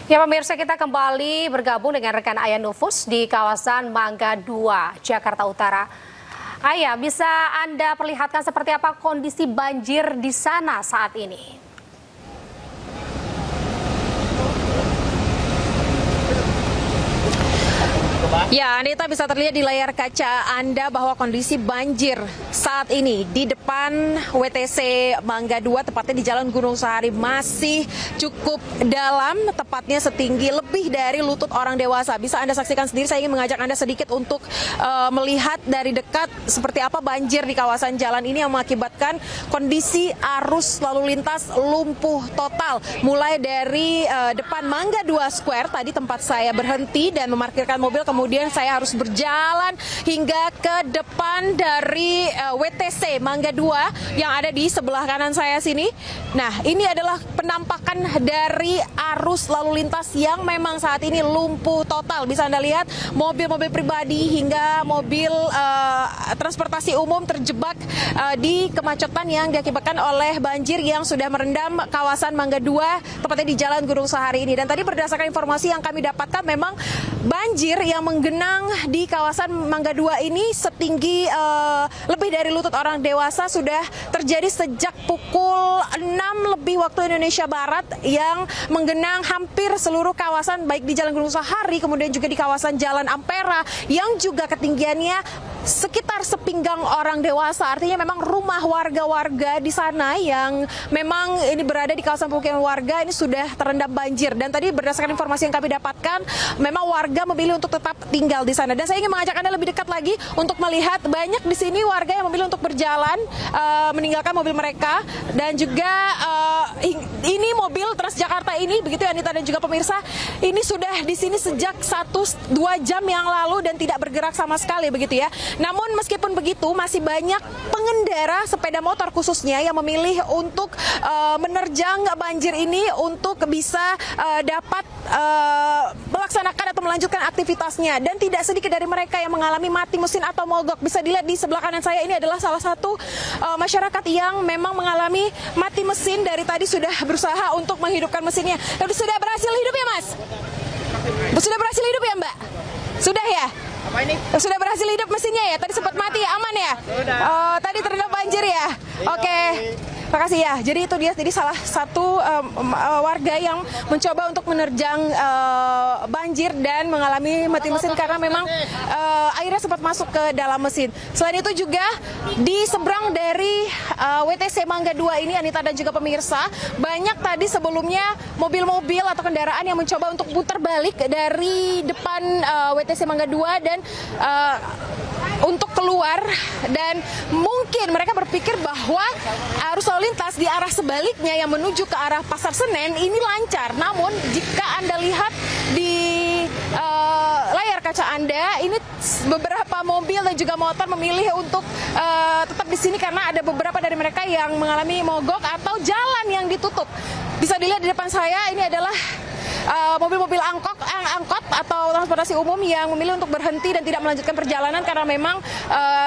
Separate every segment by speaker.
Speaker 1: Ya pemirsa, kita kembali bergabung dengan rekan Ayah Nufus di kawasan Mangga 2, Jakarta Utara. Ayah, bisa Anda perlihatkan seperti apa kondisi banjir di sana saat ini?
Speaker 2: Ya, Anita, bisa terlihat di layar kaca Anda bahwa kondisi banjir saat ini di depan WTC Mangga 2, tepatnya di Jalan Gunung Sahari, masih cukup dalam, tepatnya setinggi lebih dari lutut orang dewasa. Bisa Anda saksikan sendiri, saya ingin mengajak Anda sedikit untuk melihat dari dekat seperti apa banjir di kawasan jalan ini yang mengakibatkan kondisi arus lalu lintas lumpuh total. Mulai dari depan Mangga 2 Square, tadi tempat saya berhenti dan memarkirkan mobil, kemudian saya harus berjalan hingga ke depan dari WTC Mangga 2 yang ada di sebelah kanan saya sini. Nah, ini adalah penampakan dari arus lalu lintas yang memang saat ini lumpuh total. Bisa Anda lihat mobil-mobil pribadi hingga mobil transportasi umum terjebak di kemacetan yang diakibatkan oleh banjir yang sudah merendam kawasan Mangga 2, tepatnya di Jalan Gunung Sahari ini. Dan tadi berdasarkan informasi yang kami dapatkan, memang banjir yang menggenang di kawasan Mangga 2 ini setinggi lebih dari lutut orang dewasa sudah terjadi sejak pukul 6 lebih waktu Indonesia Barat, yang menggenang hampir seluruh kawasan, baik di Jalan Gunung Sahari, kemudian juga di kawasan Jalan Ampera yang juga ketinggiannya sekitar sepinggang orang dewasa. Artinya memang rumah warga-warga di sana yang memang ini berada di kawasan pemukiman warga ini sudah terendam banjir. Dan tadi berdasarkan informasi yang kami dapatkan, memang warga memilih untuk tetap tinggal di sana. Dan saya ingin mengajak Anda lebih dekat lagi untuk melihat banyak di sini warga yang memilih untuk berjalan meninggalkan mobil mereka. Dan juga ini mobil Transjakarta ini, begitu ya Anita dan juga pemirsa, ini sudah di sini sejak 1-2 jam yang lalu dan tidak bergerak sama sekali, begitu ya. Namun meskipun begitu, masih banyak pengendara sepeda motor khususnya yang memilih untuk menerjang banjir ini untuk bisa dapat melaksanakan atau melanjutkan aktivitasnya. Dan tidak sedikit dari mereka yang mengalami mati mesin atau mogok. Bisa dilihat di sebelah kanan saya, ini adalah salah satu masyarakat yang memang mengalami mati mesin, dari tadi sudah berusaha untuk menghidupkan mesinnya. Tapi sudah berhasil hidup ya, Mas? Sudah berhasil hidup ya, Mbak? Sudah ya?
Speaker 3: Apa ini?
Speaker 2: Sudah berhasil hidup mesinnya ya? Tadi sempat mati ya? Aman ya?
Speaker 3: Sudah.
Speaker 2: Tadi terendam banjir ya? Oke. Makasih ya. Jadi itu dia, jadi salah satu warga yang mencoba untuk menerjang banjir dan mengalami mati mesin karena memang airnya sempat masuk ke dalam mesin. Selain itu juga di seberang dari WTC Mangga 2 ini, Anita dan juga pemirsa, banyak tadi sebelumnya mobil-mobil atau kendaraan yang mencoba untuk putar balik dari depan WTC Mangga 2 dan untuk keluar, dan mungkin mereka berpikir bahwa arus lalu lintas di arah sebaliknya yang menuju ke arah Pasar Senen ini lancar. Namun jika Anda lihat di layar kaca Anda, ini beberapa mobil dan juga motor memilih untuk tetap di sini karena ada beberapa dari mereka yang mengalami mogok atau jalan yang ditutup. Bisa dilihat di depan saya, ini adalah mobil-mobil angkot atau transportasi umum yang memilih untuk berhenti dan tidak melanjutkan perjalanan karena memang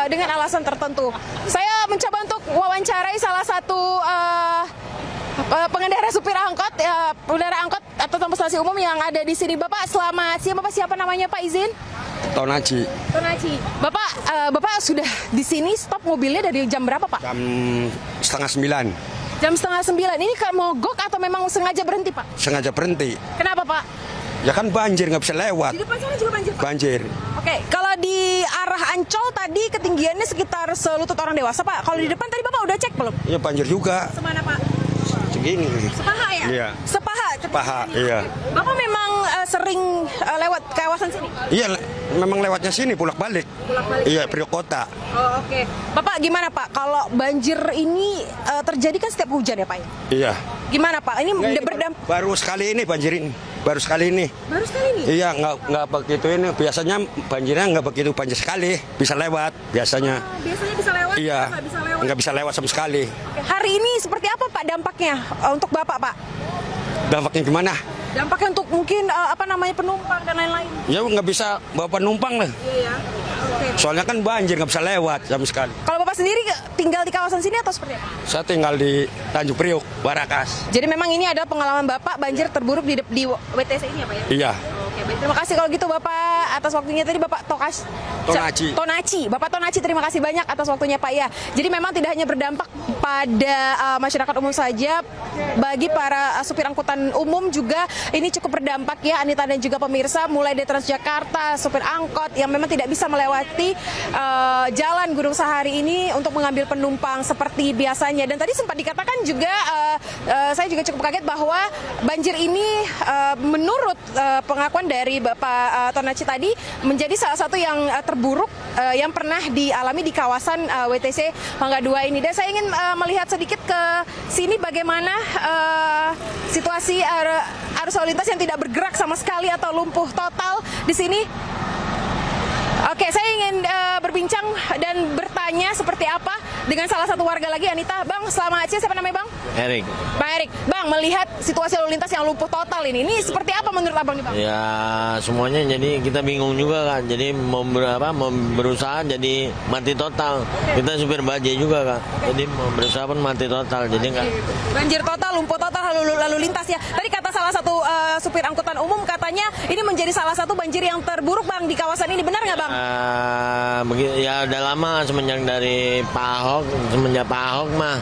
Speaker 2: dengan alasan tertentu. Saya mencoba untuk wawancarai salah satu pengendara supir angkot, pengendara angkot atau transportasi umum yang ada di sini. Bapak, selamat siang. Bapak siapa namanya, Pak, izin?
Speaker 4: Tonaji.
Speaker 2: Bapak sudah di sini stop mobilnya dari jam berapa, Pak?
Speaker 4: Jam 8:30.
Speaker 2: Jam 8:30. Ini kan mogok atau memang sengaja berhenti, Pak?
Speaker 4: Sengaja berhenti.
Speaker 2: Kenapa, Pak?
Speaker 4: Ya kan banjir, nggak bisa lewat.
Speaker 2: Di depan sana juga banjir, Pak?
Speaker 4: Banjir.
Speaker 2: Oke, kalau di arah Ancol tadi ketinggiannya sekitar selutut orang dewasa, Pak. Kalau di depan tadi Bapak udah cek belum?
Speaker 4: Ya banjir juga.
Speaker 2: Semana, Pak?
Speaker 4: Segini.
Speaker 2: Sepaha ya?
Speaker 4: Iya.
Speaker 2: Sepaha.
Speaker 4: Paha, iya.
Speaker 2: Bapak memang sering lewat kawasan sini?
Speaker 4: Iya, memang lewatnya sini pulang-balik. Iya, Priok Kota.
Speaker 2: Oh, oke. Bapak gimana, Pak? Kalau banjir ini terjadi kan setiap hujan ya, Pak?
Speaker 4: Iya.
Speaker 2: Gimana, Pak? Ini
Speaker 4: Baru sekali ini banjir ini. Baru sekali ini.
Speaker 2: Baru sekali ini?
Speaker 4: Iya, nggak begitu ini. Biasanya banjirnya nggak begitu banjir sekali. Bisa lewat biasanya.
Speaker 2: Biasanya bisa lewat?
Speaker 4: Iya.
Speaker 2: Nggak bisa lewat?
Speaker 4: Nggak bisa lewat sama sekali.
Speaker 2: Oke. Hari ini seperti apa, Pak, dampaknya untuk Bapak, Pak?
Speaker 4: Dampaknya gimana?
Speaker 2: Dampaknya untuk mungkin penumpang dan lain-lain?
Speaker 4: Ya nggak bisa bawa penumpang lah.
Speaker 2: Iya ya. Oke.
Speaker 4: Soalnya kan banjir, nggak bisa lewat sama sekali.
Speaker 2: Kalau Bapak Bapak sendiri tinggal di kawasan sini atau seperti apa?
Speaker 4: Saya tinggal di Tanjung Priok, Warakas.
Speaker 2: Jadi memang ini adalah pengalaman Bapak banjir terburuk di WTC ini ya Pak ya?
Speaker 4: Iya.
Speaker 2: Oke, baik. Terima kasih kalau gitu Bapak atas waktunya tadi Bapak Tonaci. Bapak Tonaci, terima kasih banyak atas waktunya Pak ya. Jadi memang tidak hanya berdampak pada masyarakat umum saja, bagi para supir angkutan umum juga ini cukup berdampak ya Anita dan juga pemirsa, mulai dari Transjakarta, supir angkot yang memang tidak bisa melewati jalan Gunung Sahari ini untuk mengambil penumpang seperti biasanya. Dan tadi sempat dikatakan juga, saya juga cukup kaget bahwa banjir ini menurut pengakuan dari Bapak Tonaci tadi menjadi salah satu yang terburuk yang pernah dialami di kawasan WTC Mangga 2 ini. Dan saya ingin melihat sedikit ke sini bagaimana situasi arus lalu lintas yang tidak bergerak sama sekali atau lumpuh total di sini. Oke, saya ingin berbincang dan bertanya seperti apa dengan salah satu warga lagi, Anita. Bang, selamat siang. Siapa namanya Bang?
Speaker 3: Erik.
Speaker 2: Bang Erik. Bang, melihat situasi lalu lintas yang lumpuh total ini seperti apa menurut Abang nih Bang?
Speaker 3: Ya semuanya jadi kita bingung juga kan. Jadi mau berusaha jadi mati total. Kita supir bajai juga kan. Jadi mau berusaha pun mati total. Jadi enggak.
Speaker 2: Banjir total, lumpuh total, lalu lintas ya. Tadi kata salah satu supir angkutan umum katanya ini menjadi salah satu banjir yang terburuk Bang di kawasan ini. Benar nggak Bang?
Speaker 3: Ya udah lama semenjak Pak Ahok mah.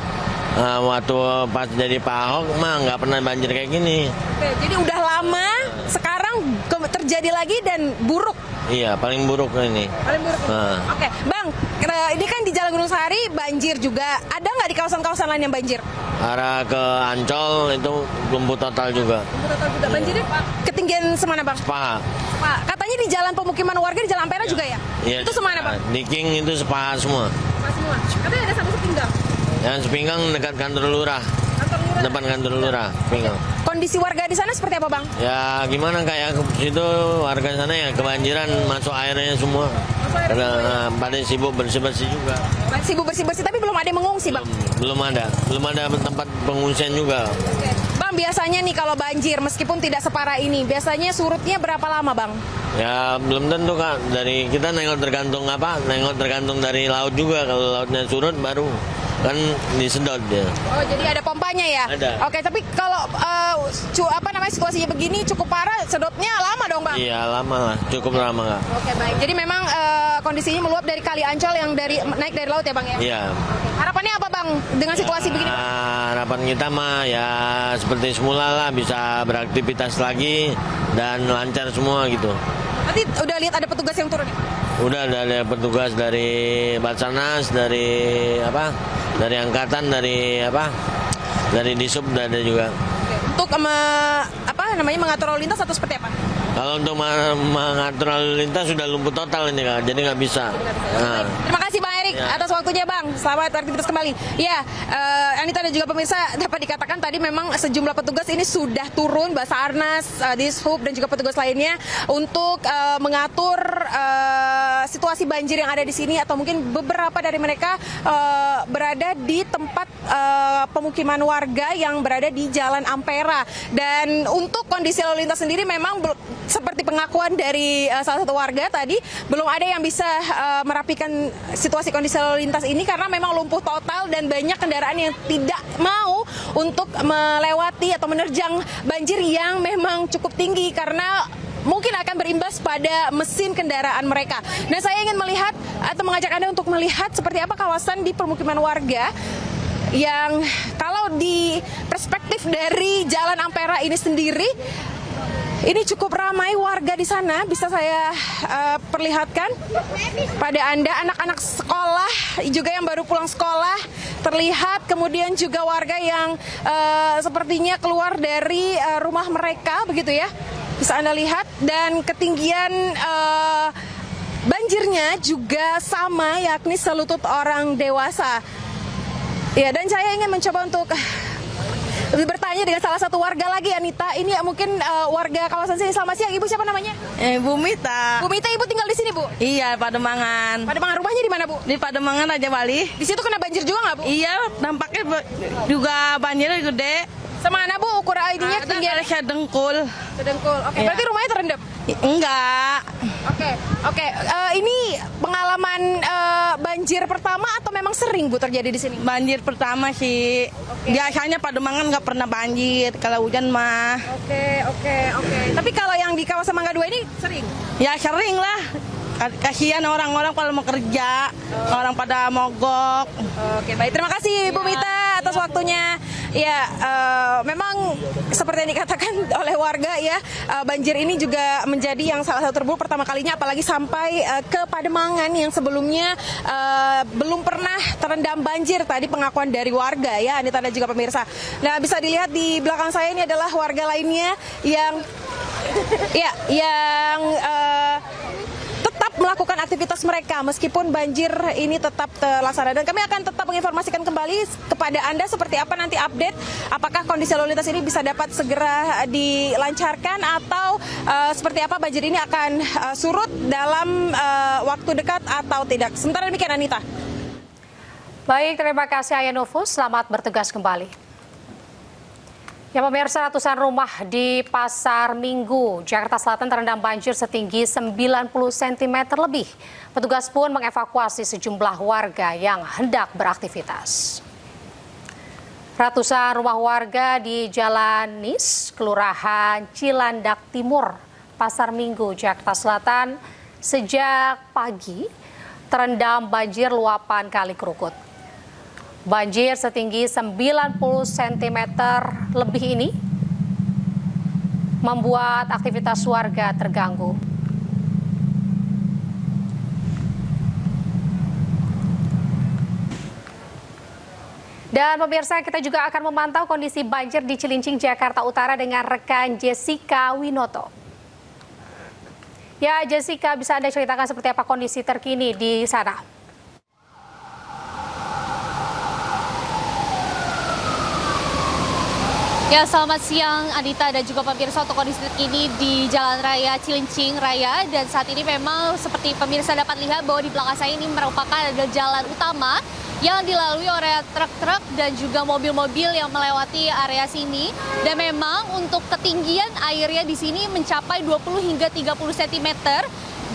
Speaker 3: Waktu pas jadi Pak Ahok mah nggak pernah banjir kayak gini.
Speaker 2: Oke, jadi udah lama, sekarang terjadi lagi dan buruk.
Speaker 3: Iya, paling buruk ini.
Speaker 2: Paling buruk. Oke, Bang, ini kan di Jalan Gunung Sahari banjir juga. Ada nggak di kawasan-kawasan lain yang banjir?
Speaker 3: Arah ke Ancol itu lumpuh total juga.
Speaker 2: Lumpuh total juga. Banjirnya ketinggian semana Bang?
Speaker 3: Sepaha.
Speaker 2: Pak, katanya di jalan pemukiman warga di Jalan Ampera juga ya?
Speaker 3: Iya.
Speaker 2: Itu semana Bang?
Speaker 3: Di King itu sepaha semua.
Speaker 2: Sepaha semua. Katanya ada sampai sepinggang.
Speaker 3: Yang sepinggang dekat kantor lurah. Depan kantor lurah, sepinggang.
Speaker 2: Kondisi warga di sana seperti apa Bang?
Speaker 3: Ya gimana kayak itu warga sana ya kebanjiran, masuk airnya semua. Karena pada sibuk bersih-bersih juga.
Speaker 2: Sibuk bersih-bersih tapi belum ada yang mengungsi Bang?
Speaker 3: Belum ada tempat pengungsian juga.
Speaker 2: Oke. Bang, biasanya nih kalau banjir meskipun tidak separah ini, biasanya surutnya berapa lama Bang?
Speaker 3: Ya belum tentu Kak, dari kita nengok tergantung dari laut juga. Kalau lautnya surut baru kan disedot dia.
Speaker 2: Oh, jadi ada pompanya ya?
Speaker 3: Ada.
Speaker 2: Oke, tapi kalau situasinya begini cukup parah, sedotnya lama dong Bang?
Speaker 3: Iya lama lah, cukup lama Kak.
Speaker 2: Oke, baik. Jadi memang kondisinya meluap dari Kali Ancol yang naik dari laut ya Bang ya?
Speaker 3: Iya.
Speaker 2: Harapannya apa Bang dengan situasi begini Bang?
Speaker 3: Harapan kita mah ya seperti semula lah, bisa beraktivitas lagi dan lancar semua gitu.
Speaker 2: Nanti udah lihat ada petugas yang turun ya?
Speaker 3: Udah ada petugas dari Basarnas, dari angkatan, dari Disub udah ada juga.
Speaker 2: Oke. Untuk mengatur lalu lintas atau seperti apa?
Speaker 3: Kalau untuk mengatur lalu lintas sudah lumpuh total ini Kak, jadi nggak bisa. Nah.
Speaker 2: Terima kasih Bang Erik atas waktunya Bang. Selamat beraktivitas kembali. Ya, Anita dan juga pemirsa, dapat dikatakan tadi memang sejumlah petugas ini sudah turun, Basarnas, Dishub dan juga petugas lainnya untuk mengatur situasi banjir yang ada di sini, atau mungkin beberapa dari mereka berada di tempat pemukiman warga yang berada di Jalan Ampera. Dan untuk kondisi lalu lintas sendiri memang seperti pengakuan dari salah satu warga tadi, belum ada yang bisa merapikan situasi kondisi lalu lintas ini karena memang lumpuh total dan banyak kendaraan yang tidak mau untuk melewati atau menerjang banjir yang memang cukup tinggi karena mungkin akan berimbas pada mesin kendaraan mereka. Nah, saya ingin melihat atau mengajak Anda untuk melihat seperti apa kawasan di permukiman warga yang kalau di perspektif dari Jalan Ampera ini sendiri, ini cukup ramai warga di sana. Bisa saya perlihatkan pada Anda, anak-anak sekolah juga yang baru pulang sekolah terlihat, kemudian juga warga yang sepertinya keluar dari rumah mereka, begitu ya. Bisa Anda lihat, dan ketinggian banjirnya juga sama, yakni selutut orang dewasa. Ya, dan saya ingin mencoba untuk bertanya dengan salah satu warga lagi, Anita. Ini mungkin warga kawasan sini. Selamat siang, Ibu siapa namanya?
Speaker 5: Bu Mita.
Speaker 2: Bu Mita, Ibu tinggal di sini, Bu?
Speaker 5: Iya, Pademangan.
Speaker 2: Pademangan, rumahnya di mana, Bu?
Speaker 5: Di Pademangan Raja Wali.
Speaker 2: Di situ kena banjir juga nggak, Bu?
Speaker 5: Iya, dampaknya juga banjirnya gede.
Speaker 2: Semana Bu ukur ininya ketinggian?
Speaker 5: Ada saya dengkul.
Speaker 2: Sedengkul. Oke,
Speaker 5: Iya.
Speaker 2: berarti rumahnya terendam?
Speaker 5: Enggak.
Speaker 2: Oke. Ini pengalaman banjir pertama atau memang sering Bu terjadi di sini?
Speaker 5: Banjir pertama sih. Biasanya Pademangan nggak pernah banjir. Kalau hujan mah.
Speaker 2: Oke. Tapi kalau yang di kawasan Mangga 2 ini sering?
Speaker 5: Ya sering lah. Kasihan orang-orang kalau mau kerja. Orang pada mogok.
Speaker 2: Oke, baik. Terima kasih Bu Mita atas waktunya. Ya, memang seperti yang dikatakan oleh warga ya, banjir ini juga menjadi yang salah satu terburuk pertama kalinya, apalagi sampai ke Pademangan yang sebelumnya belum pernah terendam banjir. Tadi pengakuan dari warga ya, Anita dan juga pemirsa. Nah, bisa dilihat di belakang saya ini adalah warga lainnya yang tetap melakukan aktivitas mereka meskipun banjir ini tetap terlaksana, dan kami akan tetap menginformasikan kembali kepada Anda seperti apa nanti update, apakah kondisi lalu lintas ini bisa dapat segera dilancarkan atau seperti apa banjir ini akan surut dalam waktu dekat atau tidak. Sementara demikian, Anita.
Speaker 1: Baik, terima kasih Aya Nufus, selamat bertugas kembali. Ya pemirsa, ratusan rumah di Pasar Minggu, Jakarta Selatan terendam banjir setinggi 90 cm lebih. Petugas pun mengevakuasi sejumlah warga yang hendak beraktivitas. Ratusan rumah warga di Jalan Nis, Kelurahan Cilandak Timur, Pasar Minggu, Jakarta Selatan sejak pagi terendam banjir luapan Kali Krukut. Banjir setinggi 90 cm lebih ini membuat aktivitas warga terganggu. Dan pemirsa, kita juga akan memantau kondisi banjir di Cilincing, Jakarta Utara dengan rekan Jessica Winoto. Ya, Jessica, bisa Anda ceritakan seperti apa kondisi terkini di sana?
Speaker 6: Ya, selamat siang Anita dan juga pemirsa, untuk kondisi terkini di Jalan Raya Cilincing Raya. Dan saat ini memang seperti pemirsa dapat lihat bahwa di belakang saya ini merupakan adalah jalan utama yang dilalui oleh truk-truk dan juga mobil-mobil yang melewati area sini. Dan memang untuk ketinggian airnya di sini mencapai 20 hingga 30 cm.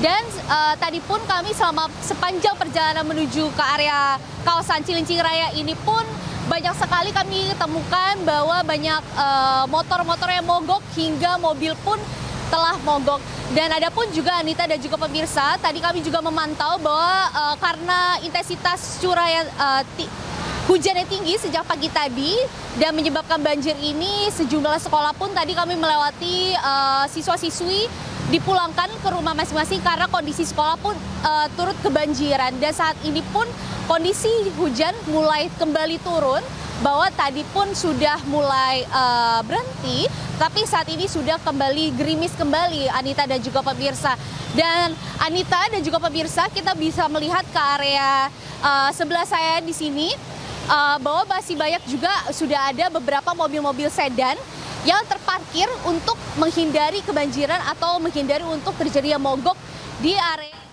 Speaker 6: Dan tadi pun kami selama sepanjang perjalanan menuju ke area kawasan Cilincing Raya ini pun banyak sekali kami temukan bahwa banyak motor-motor yang mogok hingga mobil pun telah mogok. Dan ada pun juga Anita dan juga pemirsa, tadi kami juga memantau bahwa karena intensitas curah hujan yang tinggi sejak pagi tadi dan menyebabkan banjir ini, sejumlah sekolah pun tadi kami melewati siswa-siswi dipulangkan ke rumah masing-masing karena kondisi sekolah pun turut kebanjiran. Dan saat ini pun kondisi hujan mulai kembali turun, bahwa tadi pun sudah mulai berhenti, tapi saat ini sudah kembali gerimis kembali, Anita dan juga pemirsa. Dan Anita dan juga pemirsa, kita bisa melihat ke area sebelah saya di sini, bahwa masih banyak juga sudah ada beberapa mobil-mobil sedan yang terparkir untuk menghindari kebanjiran atau menghindari untuk terjadinya mogok di area